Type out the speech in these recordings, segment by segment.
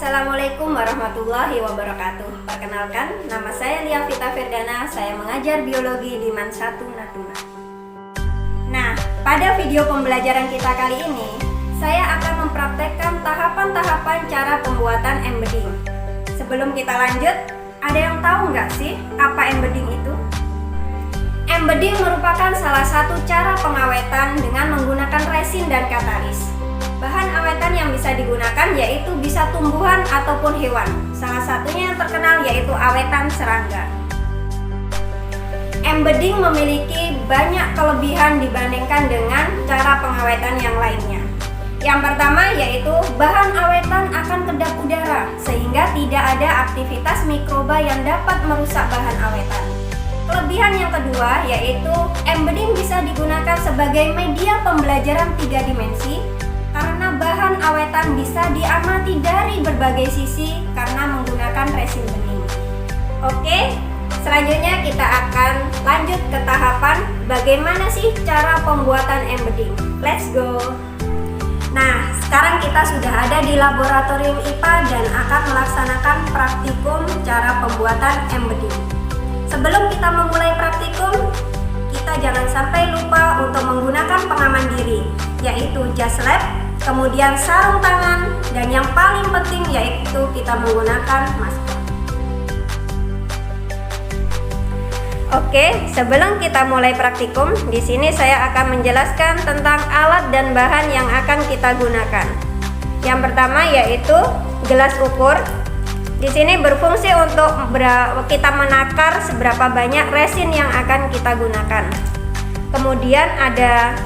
Assalamualaikum warahmatullahi wabarakatuh. Perkenalkan, nama saya Lia Vita Firdana. Saya mengajar biologi di MAN 1 Natuna. Nah, pada video pembelajaran kita kali ini, saya akan mempraktekkan tahapan-tahapan cara pembuatan embedding. Sebelum kita lanjut, ada yang tahu nggak sih apa embedding itu? Embedding merupakan salah satu cara pengawetan dengan menggunakan resin dan katalis. Bahan awetan yang bisa digunakan yaitu bisa tumbuhan ataupun hewan. Salah satunya yang terkenal yaitu awetan serangga. Embedding memiliki banyak kelebihan dibandingkan dengan cara pengawetan yang lainnya. Yang pertama yaitu bahan awetan akan kedap udara sehingga tidak ada aktivitas mikroba yang dapat merusak bahan awetan. Kelebihan yang kedua yaitu embedding bisa digunakan sebagai media pembelajaran 3 dimensi karena bahan awetan bisa diamati dari berbagai sisi karena menggunakan resin bening. Oke, selanjutnya kita akan lanjut ke tahapan bagaimana sih cara pembuatan embedding. Let's go. Nah, sekarang kita sudah ada di laboratorium IPA dan akan melaksanakan praktikum cara pembuatan embedding. Sebelum kita memulai praktikum, kita jangan sampai lupa untuk menggunakan pengaman diri, yaitu jas lab, kemudian sarung tangan, dan yang paling penting yaitu kita menggunakan masker. Oke, sebelum kita mulai praktikum, di sini saya akan menjelaskan tentang alat dan bahan yang akan kita gunakan. Yang pertama yaitu gelas ukur. Di sini berfungsi untuk kita menakar seberapa banyak resin yang akan kita gunakan. Kemudian ada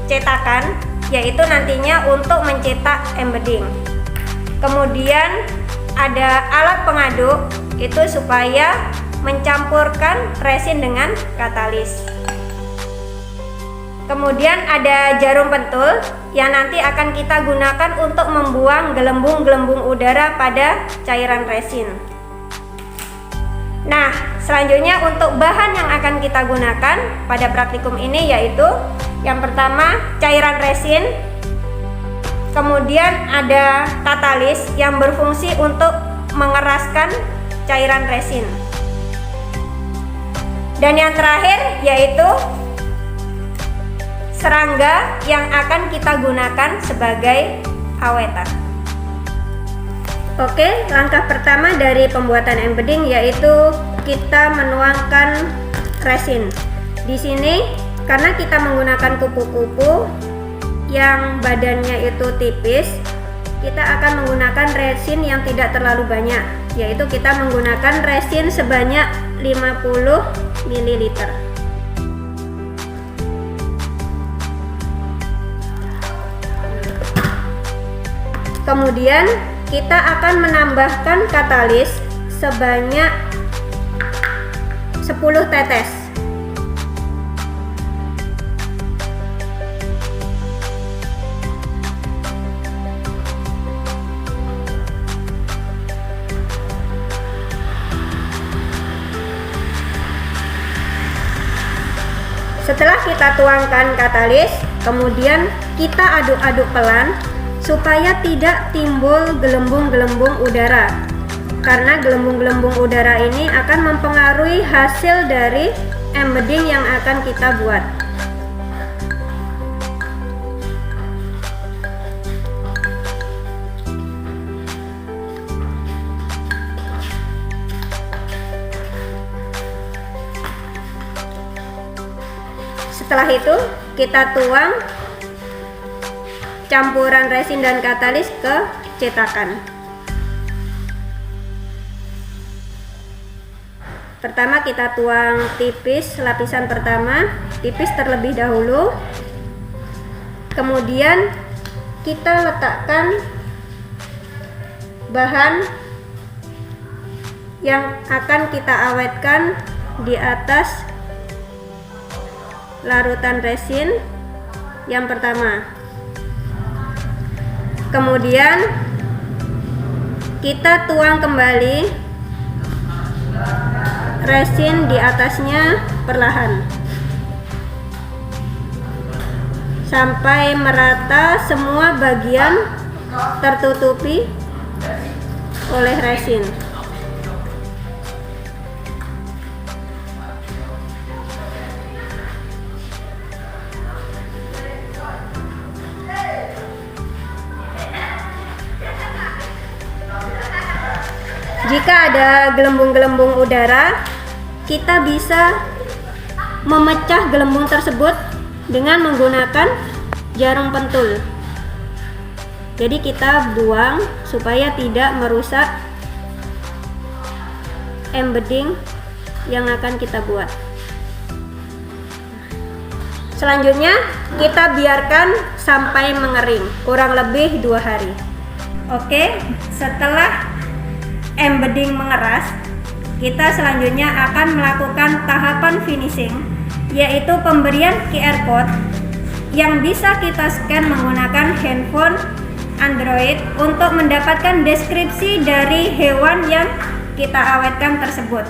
cetakan, yaitu nantinya untuk mencetak embedding. Kemudian ada alat pengaduk, itu supaya mencampurkan resin dengan katalis. Kemudian ada jarum pentul yang nanti akan kita gunakan untuk membuang gelembung-gelembung udara pada cairan resin. Nah, selanjutnya untuk bahan yang akan kita gunakan pada praktikum ini yaitu yang pertama cairan resin, kemudian ada katalis yang berfungsi untuk mengeraskan cairan resin, dan yang terakhir yaitu serangga yang akan kita gunakan sebagai awetan. Oke, langkah pertama dari pembuatan embedding yaitu kita menuangkan resin. Di sini karena kita menggunakan kupu-kupu yang badannya itu tipis, kita akan menggunakan resin yang tidak terlalu banyak, yaitu kita menggunakan resin sebanyak 50 ml. Kemudian kita akan menambahkan katalis sebanyak 10 tetes. Setelah kita tuangkan katalis, kemudian kita aduk-aduk pelan supaya tidak timbul gelembung-gelembung udara. Karena gelembung-gelembung udara ini akan mempengaruhi hasil dari embedding yang akan kita buat. Setelah itu kita tuang campuran resin dan katalis ke cetakan. Pertama kita tuang tipis, lapisan pertama tipis terlebih dahulu. Kemudian kita letakkan bahan yang akan kita awetkan di atas larutan resin yang pertama. Kemudian kita tuang kembali resin di atasnya perlahan sampai merata semua bagian tertutupi oleh resin. Jika ada gelembung-gelembung udara, kita bisa memecah gelembung tersebut dengan menggunakan jarum pentul. Jadi kita buang supaya tidak merusak embedding yang akan kita buat. Selanjutnya kita biarkan sampai mengering, kurang lebih 2 hari. Oke, setelah embedding mengeras, kita selanjutnya akan melakukan tahapan finishing, yaitu pemberian QR code yang bisa kita scan menggunakan handphone Android untuk mendapatkan deskripsi dari hewan yang kita awetkan tersebut.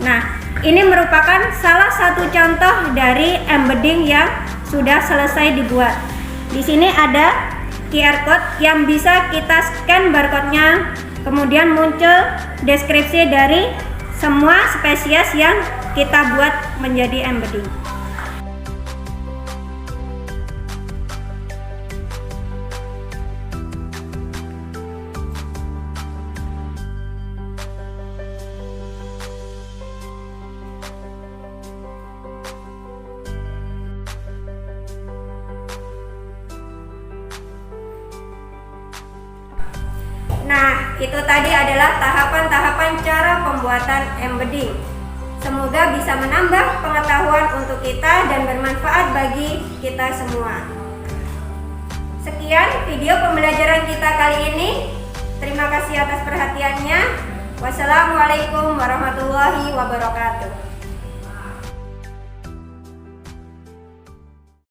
Nah, ini merupakan salah satu contoh dari embedding yang sudah selesai dibuat. Di sini ada QR code yang bisa kita scan barcode-nya, kemudian muncul deskripsi dari semua spesies yang kita buat menjadi embedding. Nah, itu tadi adalah tahapan-tahapan cara pembuatan embedding. Semoga bisa menambah pengetahuan untuk kita dan bermanfaat bagi kita semua. Sekian video pembelajaran kita kali ini. Terima kasih atas perhatiannya. Wassalamualaikum warahmatullahi wabarakatuh.